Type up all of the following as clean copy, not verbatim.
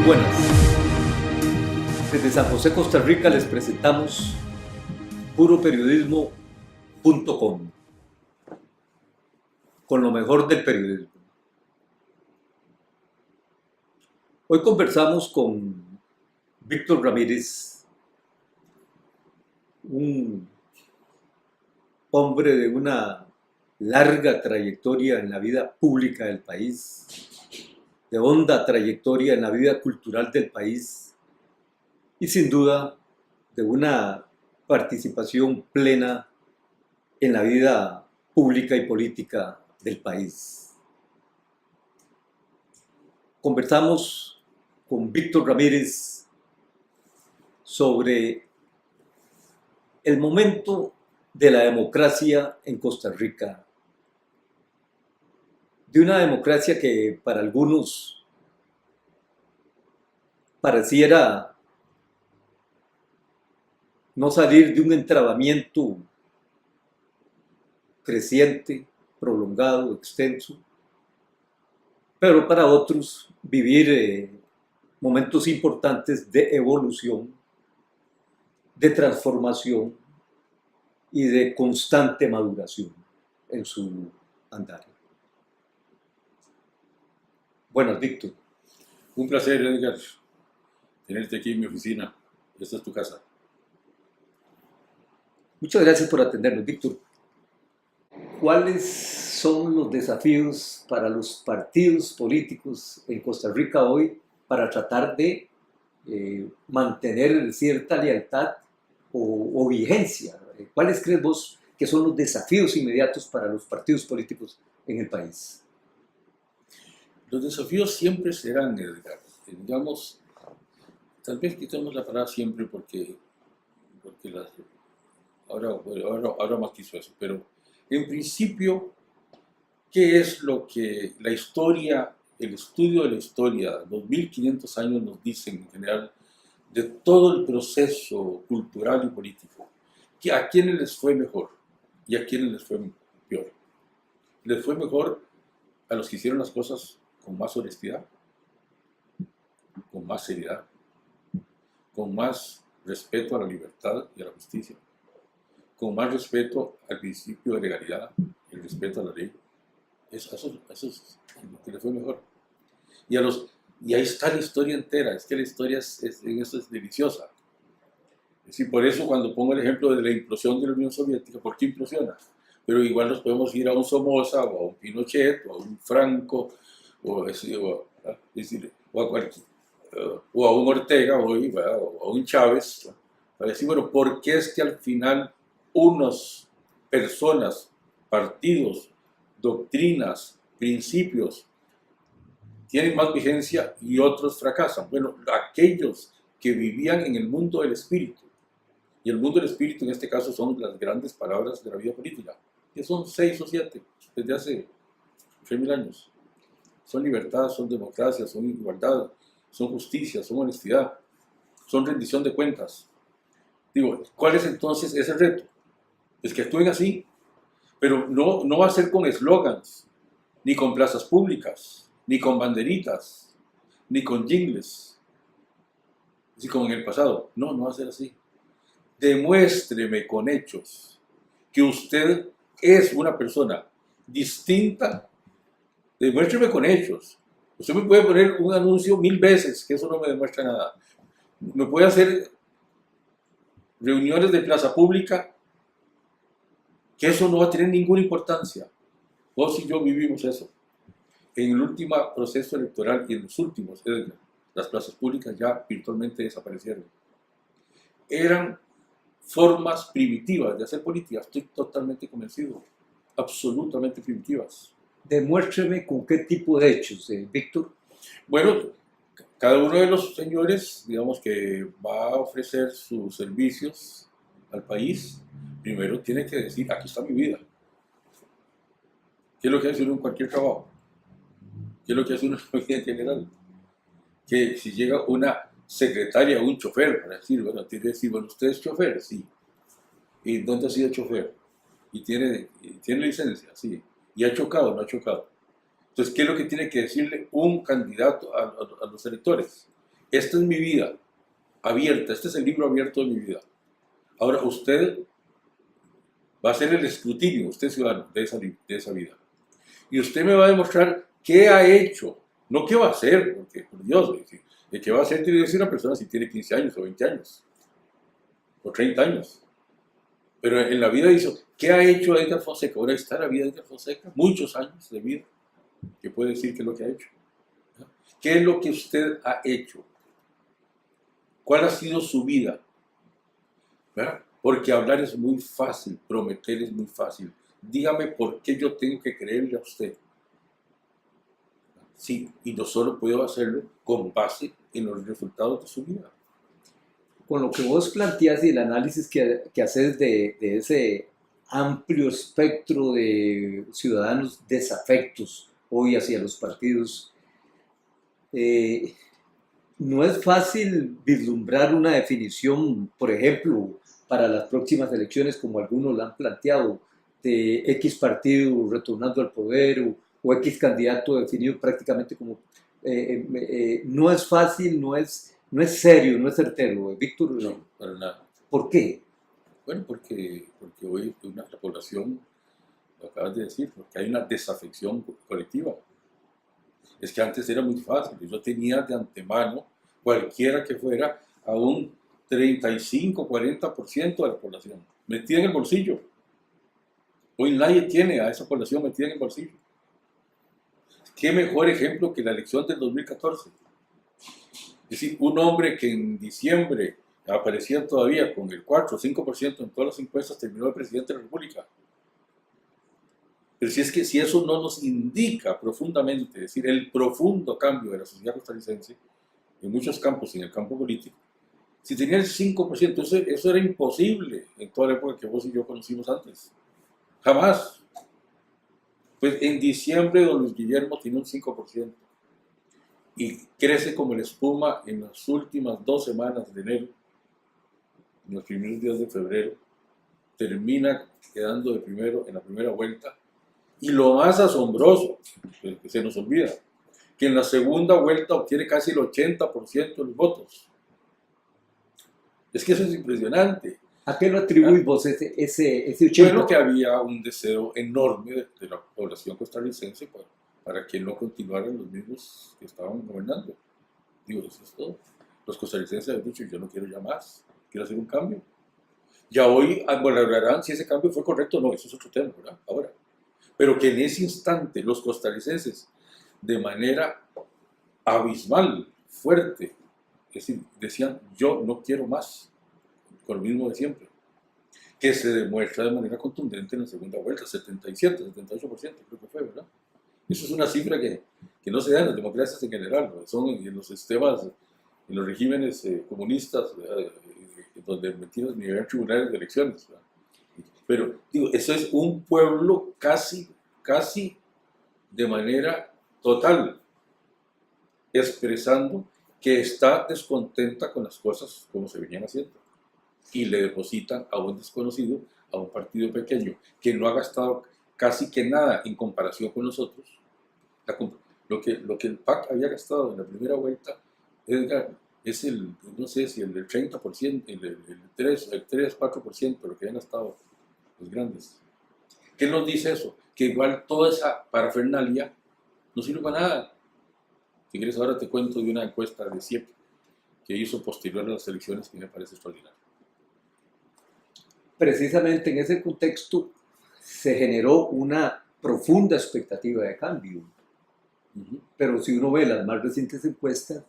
buenas. Desde San José, Costa Rica, les presentamos puroperiodismo.com, con lo mejor del periodismo. Hoy conversamos con Víctor Ramírez, un hombre de una larga trayectoria en la vida pública del país, de honda trayectoria en la vida cultural del país y sin duda de una participación plena en la vida pública y política del país. Conversamos con Víctor Ramírez sobre el momento de la democracia en Costa Rica, de una democracia que para algunos pareciera no salir de un entrabamiento creciente, prolongado, extenso, pero para otros vivir momentos importantes de evolución, de transformación y de constante maduración en su andar. Buenas, Víctor. Un placer, Edgar, tenerte aquí en mi oficina. Esta es tu casa. Muchas gracias por atendernos, Víctor. ¿Cuáles son los desafíos para los partidos políticos en Costa Rica hoy para tratar de mantener cierta lealtad o vigencia? ¿Cuáles crees vos que son los desafíos inmediatos para los partidos políticos en el país? Los desafíos siempre serán, Edgar. Digamos, tal vez quitemos la palabra siempre porque ahora matizo eso, pero en principio, ¿qué es lo que la historia, el estudio de la historia, los 1500 años nos dicen en general de todo el proceso cultural y político? ¿A quiénes les fue mejor y a quiénes les fue peor? Les fue mejor a los que hicieron las cosas con más honestidad, con más seriedad, con más respeto a la libertad y a la justicia, con más respeto al principio de legalidad, el respeto a la ley. Eso es lo que les fue mejor. Y ahí está la historia entera. Es que la historia en eso es deliciosa. Es decir, por eso cuando pongo el ejemplo de la implosión de la Unión Soviética, ¿por qué implosiona? Pero igual nos podemos ir a un Somoza, o a un Pinochet, o a un Franco, o a un Ortega, o a un Chávez, para decir, bueno, ¿por qué es que al final unas personas, partidos, doctrinas, principios tienen más vigencia y otros fracasan? Bueno, aquellos que vivían en el mundo del espíritu, y el mundo del espíritu en este caso son las grandes palabras de la vida política, que son 6 o 7 desde hace 3000 años. Son libertad, son democracia, son igualdad, son justicia, son honestidad, son rendición de cuentas. Digo, ¿cuál es entonces ese reto? Es que actúen así, pero no va a ser con eslogans, ni con plazas públicas, ni con banderitas, ni con jingles, así como en el pasado. No va a ser así. Demuéstreme con hechos que usted es una persona distinta. Demuéstreme con hechos. Usted me puede poner un anuncio 1000 veces, que eso no me demuestra nada. Me puede hacer reuniones de plaza pública, que eso no va a tener ninguna importancia. Vos y yo vivimos eso. En el último proceso electoral y en los últimos, las plazas públicas ya virtualmente desaparecieron. Eran formas primitivas de hacer política, estoy totalmente convencido, absolutamente primitivas. Demuéstreme con qué tipo de hechos, Víctor. Bueno, cada uno de los señores, digamos, que va a ofrecer sus servicios al país, primero tiene que decir, aquí está mi vida. ¿Qué es lo que hace uno en cualquier trabajo? ¿Qué es lo que hace uno en la vida en general? Que si llega una secretaria o un chofer para decir, bueno, tiene que decir, bueno, ¿usted es chofer? Sí. ¿Y dónde ha sido chofer? ¿Y tiene licencia? Sí. ¿Y ha chocado? No ha chocado. Entonces, ¿qué es lo que tiene que decirle un candidato a los electores? esta es mi vida abierta, este es el libro abierto de mi vida. Ahora usted va a hacer el escrutinio, usted ciudadano, de esa vida. Y usted me va a demostrar qué ha hecho, no qué va a hacer, porque por Dios, el que va a hacer tiene que ser una persona si tiene 15 años o 20 años, o 30 años. Pero en la vida hizo, ¿qué ha hecho Edgar Fonseca? Ahora está la vida de Edgar Fonseca, muchos años de vida, que puede decir qué es lo que ha hecho. ¿Qué es lo que usted ha hecho? ¿Cuál ha sido su vida? ¿Verdad? Porque hablar es muy fácil, prometer es muy fácil. Dígame por qué yo tengo que creerle a usted. Sí, y no solo puedo hacerlo con base en los resultados de su vida. Con lo que vos planteas y el análisis que haces de ese amplio espectro de ciudadanos desafectos hoy hacia los partidos, no es fácil vislumbrar una definición, por ejemplo, para las próximas elecciones, como algunos la han planteado, de X partido retornando al poder o X candidato definido prácticamente como... no es fácil, no es serio, no es certero. Víctor, No, para nada. ¿por qué? Bueno, porque hoy la población, lo acabas de decir, porque hay una desafección colectiva. Es que antes era muy fácil, yo tenía de antemano, cualquiera que fuera, a un 35-40% de la población metida en el bolsillo. Hoy nadie tiene a esa población metida en el bolsillo. ¿Qué mejor ejemplo que la elección del 2014? Es decir, un hombre que en diciembre aparecía todavía con el 4 o 5% en todas las encuestas, terminó de presidente de la República. Pero si es que si eso no nos indica profundamente, es decir, el profundo cambio de la sociedad costarricense, en muchos campos y en el campo político, si tenía el 5%, eso era imposible en toda la época que vos y yo conocimos antes. Jamás. Pues en diciembre don Luis Guillermo tiene un 5% y crece como la espuma en las últimas 2 semanas de enero, en los primeros días de febrero, termina quedando de primero en la primera vuelta. Y lo más asombroso, que se nos olvida, que en la segunda vuelta obtiene casi el 80% de los votos. Es que eso es impresionante. ¿A qué lo atribuís vos ese 80%? Bueno, que había un deseo enorme de la población costarricense para que no continuaran los mismos que estaban gobernando. Digo, eso es todo. Los costarricenses han dicho, yo no quiero ya más, quiero hacer un cambio. Ya hoy valorarán si ese cambio fue correcto o no, eso es otro tema, ¿verdad? Ahora. Pero que en ese instante los costarricenses, de manera abismal, fuerte, es decir, decían, yo no quiero más, con lo mismo de siempre, que se demuestra de manera contundente en la segunda vuelta, 77, 78% creo que fue, ¿verdad? Eso es una cifra que no se da en las democracias en general, ¿no? Son en los sistemas, en los regímenes comunistas, donde metidos ni había tribunales de elecciones, ¿verdad? Pero, digo, eso es un pueblo casi de manera total, expresando que está descontenta con las cosas como se venían haciendo. Y le depositan a un desconocido, a un partido pequeño, que no ha gastado casi que nada en comparación con nosotros. Lo que el PAC había gastado en la primera vuelta, Edgar, es no sé si el del 30%, el 3-4% de lo que habían gastado los grandes. ¿Qué nos dice eso? Que igual toda esa parafernalia no sirve para nada. Si quieres ahora te cuento de una encuesta de CIEP que hizo posterior a las elecciones que me parece extraordinaria. Precisamente en ese contexto se generó una profunda expectativa de cambio. Pero si uno ve las más recientes encuestas,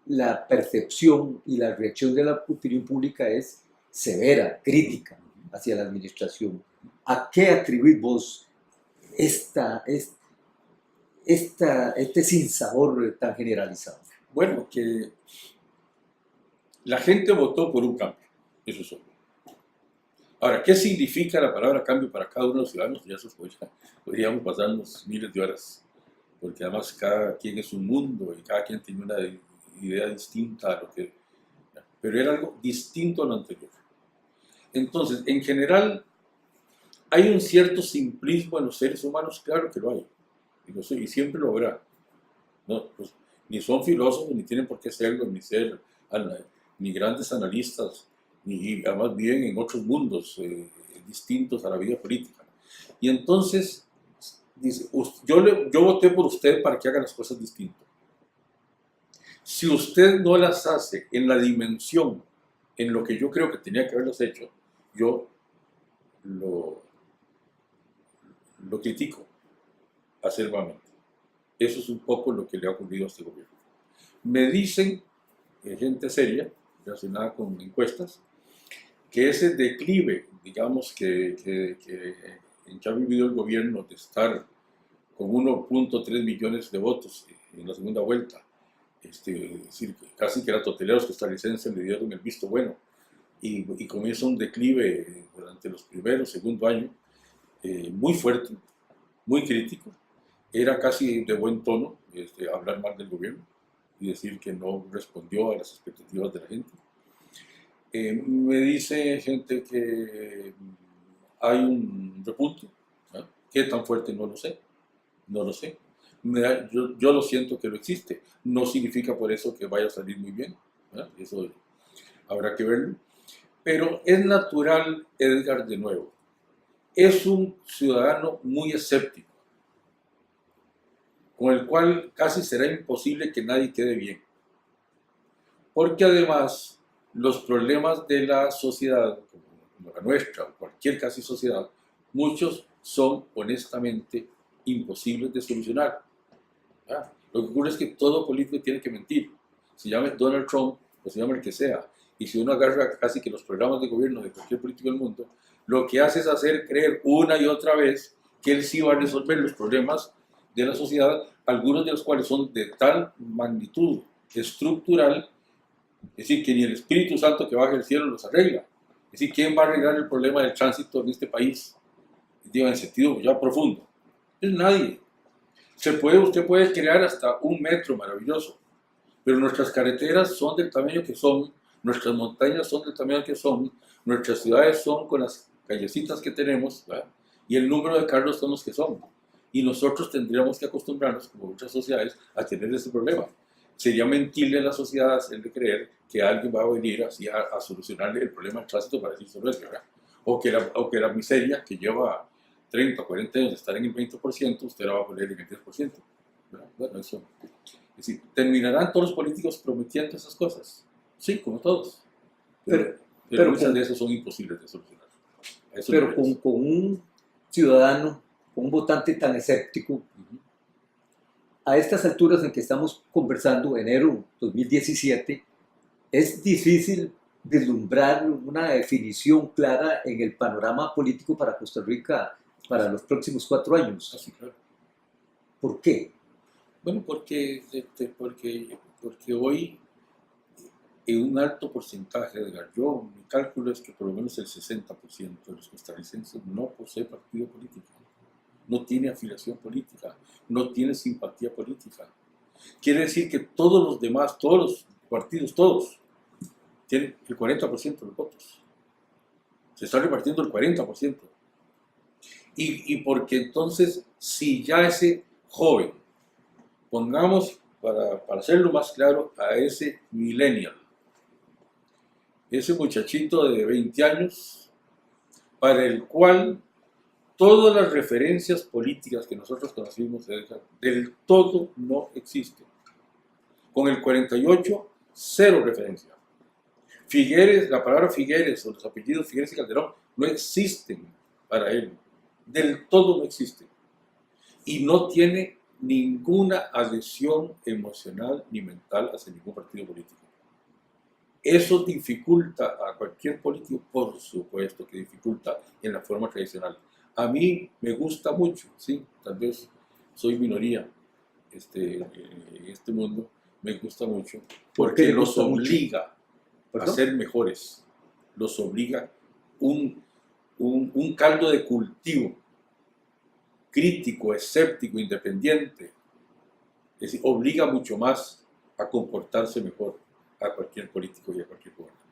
la percepción y la reacción de la opinión pública es severa, crítica hacia la administración. ¿A qué atribuís vos este sinsabor tan generalizado? Bueno, que la gente votó por un cambio, eso es obvio. Ahora, ¿qué significa la palabra cambio para cada uno de los ciudadanos? Ya eso podríamos pasarnos miles de horas, porque además cada quien es un mundo y cada quien tiene una idea distinta a lo que... Pero era algo distinto a lo anterior. Entonces, en general, hay un cierto simplismo en los seres humanos, claro que lo hay, y siempre lo habrá. ¿No? Pues, ni son filósofos, ni tienen por qué serlo, ni ser ni grandes analistas, ni además viven en otros mundos distintos a la vida política. Y entonces dice, yo voté por usted para que haga las cosas distintas. Si usted no las hace en la dimensión en lo que yo creo que tenía que haberlas hecho, yo lo critico acerbamente. Eso es un poco lo que le ha ocurrido a este gobierno. Me dicen, gente seria, relacionada con encuestas, que ese declive, digamos, en que ha vivido el gobierno de estar con 1.3 millones de votos en la segunda vuelta, es decir, casi que era toteleros costarricenses le dieron el visto bueno, y comienza un declive durante los primeros, segundo año, muy fuerte, muy crítico. Era casi de buen tono hablar mal del gobierno y decir que no respondió a las expectativas de la gente. Me dice gente que hay un repunte, ¿no? ¿Qué tan fuerte? No lo sé, no lo sé. Yo lo siento que lo existe, no significa por eso que vaya a salir muy bien, ¿no? Eso habrá que verlo. Pero es natural, Edgar, de nuevo, es un ciudadano muy escéptico, con el cual casi será imposible que nadie quede bien. Porque además los problemas de la sociedad, como la nuestra, o cualquier casi sociedad, muchos son honestamente imposibles de solucionar. ¿Ah? Lo que ocurre es que todo político tiene que mentir. Se llame Donald Trump o se llame el que sea. Y si uno agarra casi que los programas de gobierno de cualquier político del mundo, lo que hace es hacer creer una y otra vez que él sí va a resolver los problemas de la sociedad, algunos de los cuales son de tal magnitud estructural, es decir, que ni el Espíritu Santo que baja del cielo los arregla. Es decir, ¿quién va a arreglar el problema del tránsito en este país? Digo, en sentido ya profundo. Es nadie. Usted puede crear hasta un metro maravilloso, pero nuestras carreteras son del tamaño que son, nuestras montañas son del tamaño que son, nuestras ciudades son con las callecitas que tenemos, ¿verdad? Y el número de carros son los que son. Y nosotros tendríamos que acostumbrarnos, como muchas sociedades, a tener ese problema. Sería mentirle a la sociedad hacerle creer que alguien va a venir así a solucionarle el problema del tránsito para decir solo eso, ¿verdad? O que la miseria que lleva 30 o 40 años de estar en el 20%, usted la va a poner en el 10%. ¿Verdad? Bueno, eso. Es decir, ¿terminarán todos los políticos prometiendo esas cosas? Sí, como todos. Pero muchas de esas son imposibles de solucionar. Pero con un ciudadano, con un votante tan escéptico, a estas alturas en que estamos conversando, enero 2017, es difícil vislumbrar una definición clara en el panorama político para Costa Rica para los próximos 4 años. Así, claro. ¿Por qué? Bueno, porque hoy en un alto porcentaje, Edgar, mi cálculo es que por lo menos el 60% de los costarricenses no posee partido político, no tiene afiliación política, no tiene simpatía política. Quiere decir que todos los demás, todos los partidos, todos, tienen el 40% de los votos. Se está repartiendo el 40%. Y porque entonces, si ya ese joven, pongamos, para hacerlo más claro, a ese millennial, ese muchachito de 20 años, para el cual todas las referencias políticas que nosotros conocimos del todo no existen. Con el 48, cero referencia. Figueres, la palabra Figueres o los apellidos Figueres y Calderón no existen para él. Del todo no existen. Y no tiene ninguna adhesión emocional ni mental hacia ningún partido político. Eso dificulta a cualquier político, por supuesto que dificulta en la forma tradicional. A mí me gusta mucho, sí, tal vez soy minoría en este mundo, me gusta mucho, porque los obliga a ser mejores, los obliga un caldo de cultivo crítico, escéptico, independiente, es decir, obliga mucho más a comportarse mejor a cualquier político y a cualquier gobernante.